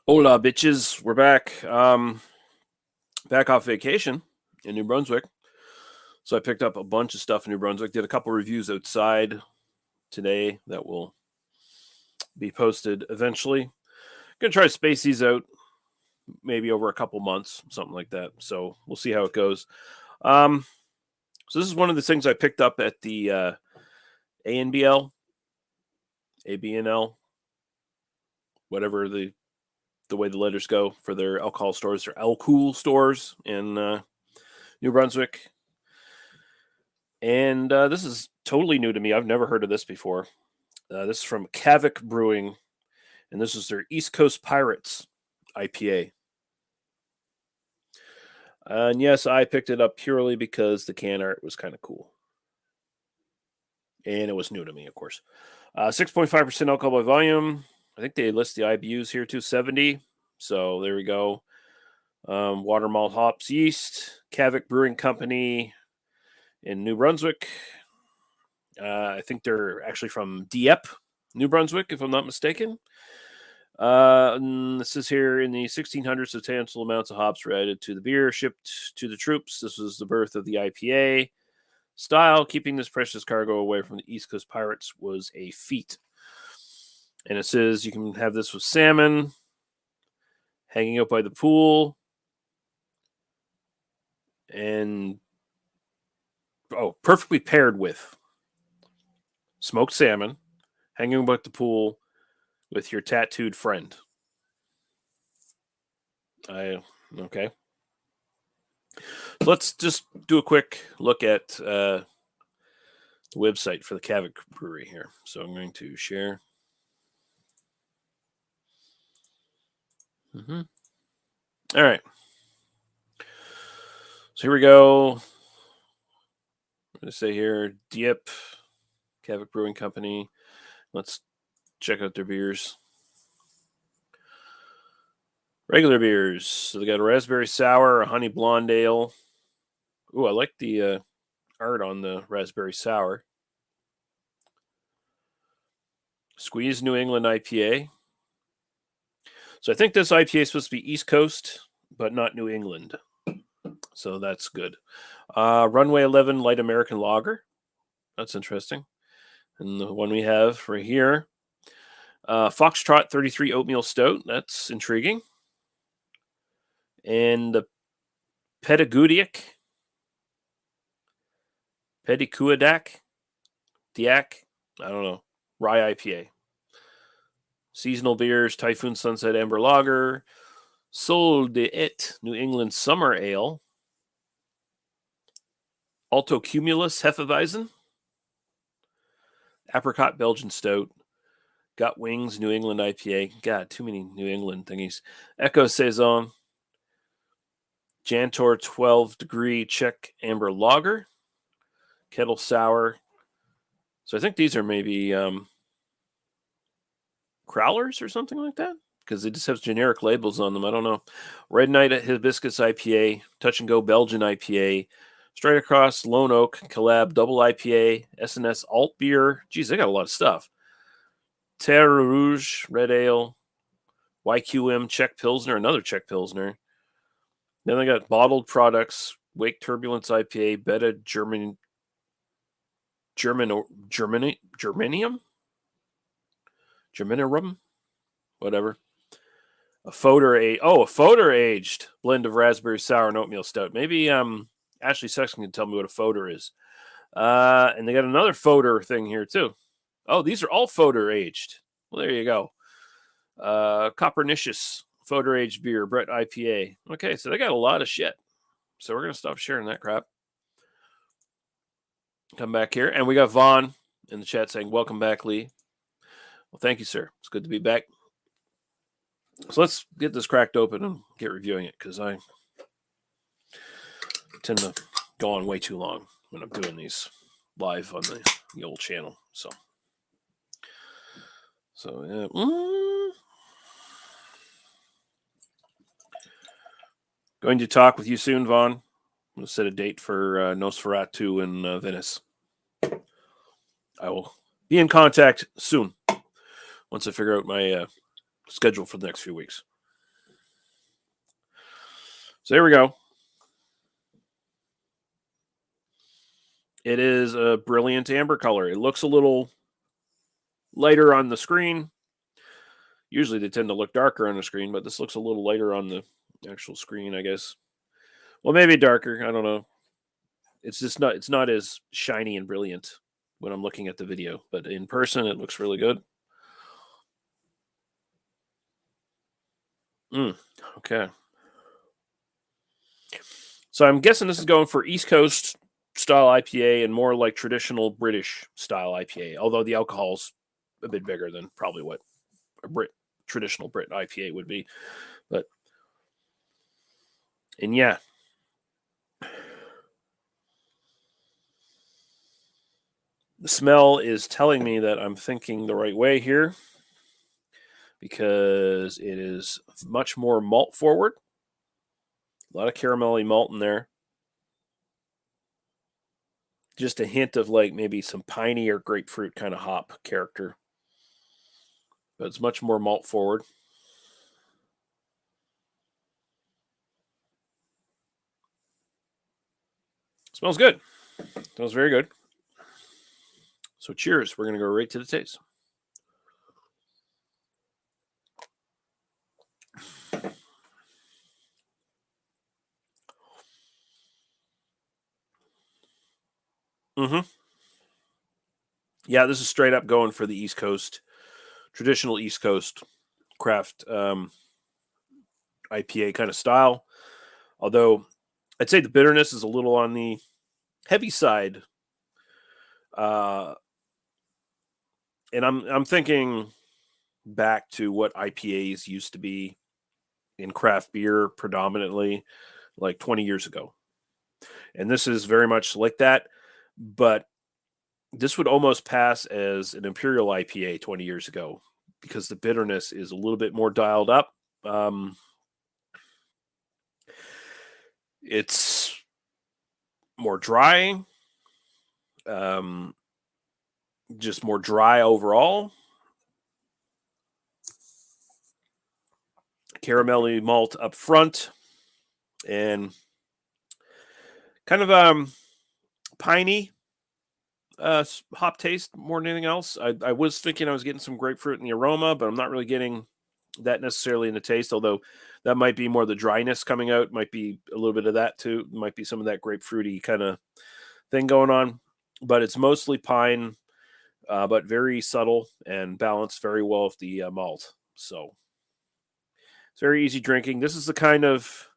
Hola, bitches. We're back. Back off vacation in New Brunswick. So I picked up a bunch of stuff in New Brunswick. Did a couple reviews outside today that will be posted eventually. Gonna try to space these out maybe over a couple months, something like that. So we'll see how it goes. Um, so this is one of the things I picked up at the ANBL, ABNL, whatever the way the letters go for their alcohol stores, their alcohol stores in New Brunswick. And this is totally new to me. I've never heard of this before. This is from Cavok Brewing, and this is their East Coast Pirates IPA. And yes, I picked it up purely because the can art was kind of cool. And it was new to me, of course. 6.5% alcohol by volume. I think they list the IBUs here too, 70. So there we go. Water, malt, hops, yeast. Cavok Brewing Company in New Brunswick. I think they're actually from Dieppe, New Brunswick, if I'm not mistaken. This is here in the 1600s, substantial amounts of hops were added to the beer, shipped to the troops. This was the birth of the IPA style. Keeping this precious cargo away from the East Coast pirates was a feat. And it says you can have this with salmon, hanging out by the pool, and perfectly paired with smoked salmon, hanging about the pool with your tattooed friend. Okay. So let's just do a quick look at the website for the Cavok Brewery here. So I'm going to share. All right. So here we go. I'm going to say here, Dieppe, Cavok Brewing Company. Let's check out their beers. Regular beers. So they got a raspberry sour, a honey blonde ale. Ooh, I like the art on the raspberry sour. Squeeze New England IPA. So I think this IPA is supposed to be East Coast, but not New England. So that's good. Runway 11 Light American Lager. That's interesting. And the one we have right here, Foxtrot 33 Oatmeal Stout. That's intriguing. And the Pedicuidac, Diac, I don't know, Rye IPA. Seasonal beers, Typhoon Sunset Amber Lager, Sol de It New England Summer Ale, Alto Cumulus Hefeweizen, Apricot Belgian Stout, Got Wings New England IPA. God, too many New England thingies. Echo Saison, Jantor 12 Degree Czech Amber Lager, Kettle Sour. So I think these are maybe Crowlers or something like that, because it just has generic labels on them. I don't know. Red Knight Hibiscus IPA, Touch and Go Belgian IPA, Straight Across Lone Oak Collab Double IPA, SNS Alt Beer. Geez, they got a lot of stuff. Terre Rouge Red Ale, YQM Czech Pilsner, another Czech Pilsner. Then they got bottled products, Wake Turbulence IPA, Beta Germanium, whatever. A Foder aged blend of raspberry sour and oatmeal stout. Maybe Ashley Sexton can tell me what a Foder is. And they got another Foder thing here too. Oh, these are all Foder aged. Well, there you go. Copernicious Foder aged beer, Brett IPA. Okay, so they got a lot of shit. So we're gonna stop sharing that crap. Come back here, and we got Vaughn in the chat saying, "Welcome back, Lee." Well, thank you, sir. It's good to be back. So let's get this cracked open and get reviewing it, because I tend to go on way too long when I'm doing these live on the old channel. So yeah. Going to talk with you soon, Vaughn. We'll set a date for Nosferatu in Venice. I will be in contact soon once I figure out my schedule for the next few weeks. So there we go. It is a brilliant amber color. It looks a little lighter on the screen. Usually they tend to look darker on the screen, but this looks a little lighter on the actual screen, I guess. Well, maybe darker. I don't know. It's not as shiny and brilliant when I'm looking at the video, but in person it looks really good. Okay. So I'm guessing this is going for East Coast style IPA and more like traditional British style IPA, although the alcohol's a bit bigger than probably what a traditional Brit IPA would be. But and yeah. The smell is telling me that I'm thinking the right way here because it is much more malt forward. A lot of caramelly malt in there. Just a hint of like maybe some piney or grapefruit kind of hop character. But it's much more malt forward. Smells good. Smells very good. So cheers. We're going to go right to the taste. Yeah, this is straight up going for the East Coast, traditional East Coast craft IPA kind of style. Although I'd say the bitterness is a little on the heavy side. And I'm thinking back to what IPAs used to be in craft beer predominantly like 20 years ago. And this is very much like that, but this would almost pass as an Imperial IPA 20 years ago because the bitterness is a little bit more dialed up. It's more dry, just more dry overall. Caramelly malt up front and kind of piney hop taste more than anything else. I was thinking I was getting some grapefruit in the aroma, but I'm not really getting that necessarily in the taste, although that might be more the dryness coming out. Might be a little bit of that too. Might be some of that grapefruity kind of thing going on, but it's mostly pine, but very subtle and balanced very well with the malt. So it's very easy drinking. This is the kind of,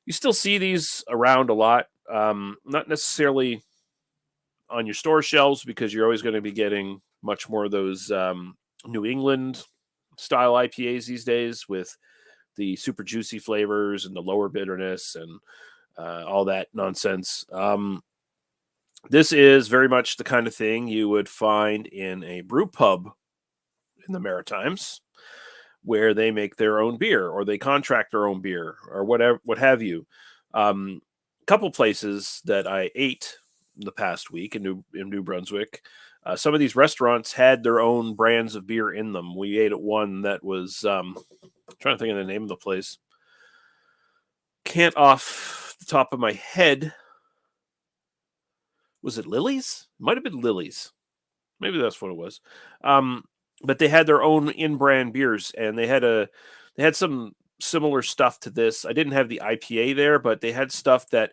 you still see these around a lot. Not necessarily on your store shelves because you're always going to be getting much more of those New England style IPAs these days with the super juicy flavors and the lower bitterness and all that nonsense. This is very much the kind of thing you would find in a brew pub in the Maritimes where they make their own beer or they contract their own beer or whatever, what have you. Couple places that I ate the past week in New Brunswick, some of these restaurants had their own brands of beer in them. We ate at one that was I'm trying to think of the name of the place. Can't off the top of my head. Was it Lily's? Might have been Lily's. Maybe that's what it was. But they had their own in-brand beers, and they had some similar stuff to this. I didn't have the IPA there, but they had stuff that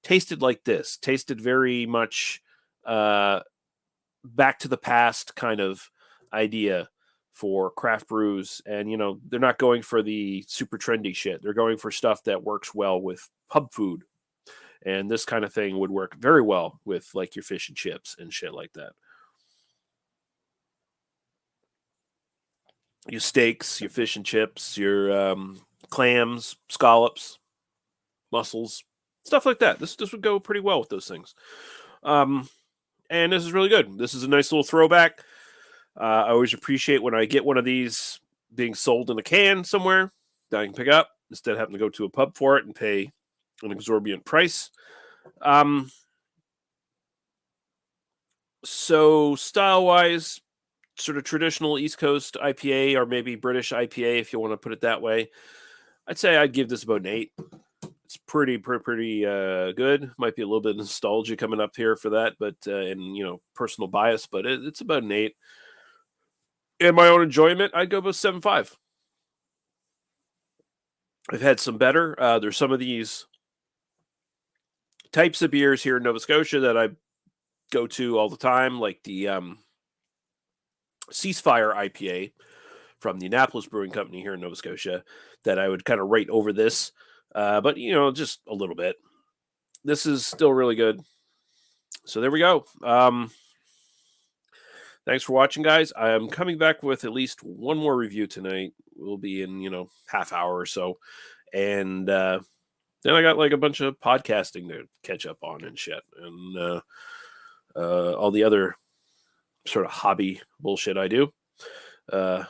tasted like this. Tasted very much back to the past kind of idea for craft brews. And they're not going for the super trendy shit. They're going for stuff that works well with pub food. And this kind of thing would work very well with like your fish and chips and shit like that. Your steaks, your fish and chips, your clams, scallops, mussels, stuff like that. This would go pretty well with those things. And this is really good. This is a nice little throwback. I always appreciate when I get one of these being sold in a can somewhere that I can pick up instead of having to go to a pub for it and pay an exorbitant price. So style-wise, sort of traditional East Coast IPA or maybe British IPA, if you want to put it that way. I'd say I'd give this about an 8. It's pretty good. Might be a little bit of nostalgia coming up here for that, but and personal bias, but it's about an 8. In my own enjoyment, I'd go about 7.5. I've had some better. There's some of these types of beers here in Nova Scotia that I go to all the time, like the Ceasefire IPA from the Annapolis Brewing Company here in Nova Scotia, that I would kind of rate over this, but just a little bit. This is still really good. So there we go. Thanks for watching, guys. I'm coming back with at least one more review tonight. We'll be in half hour or so, and then I got like a bunch of podcasting to catch up on and shit, and all the other sort of hobby bullshit I do.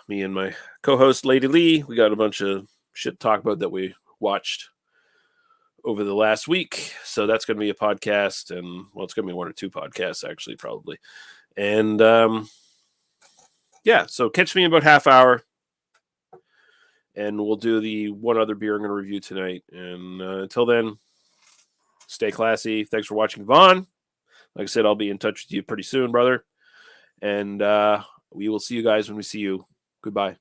Me and my co-host Lady Lee, we got a bunch of shit to talk about that we watched over the last week. So that's going to be a podcast, and it's going to be 1 or 2 podcasts actually, probably. And yeah, so catch me in about half hour, and we'll do the one other beer I'm going to review tonight. And until then, stay classy. Thanks for watching, Vaughn. Like I said, I'll be in touch with you pretty soon, brother. And we will see you guys when we see you. Goodbye.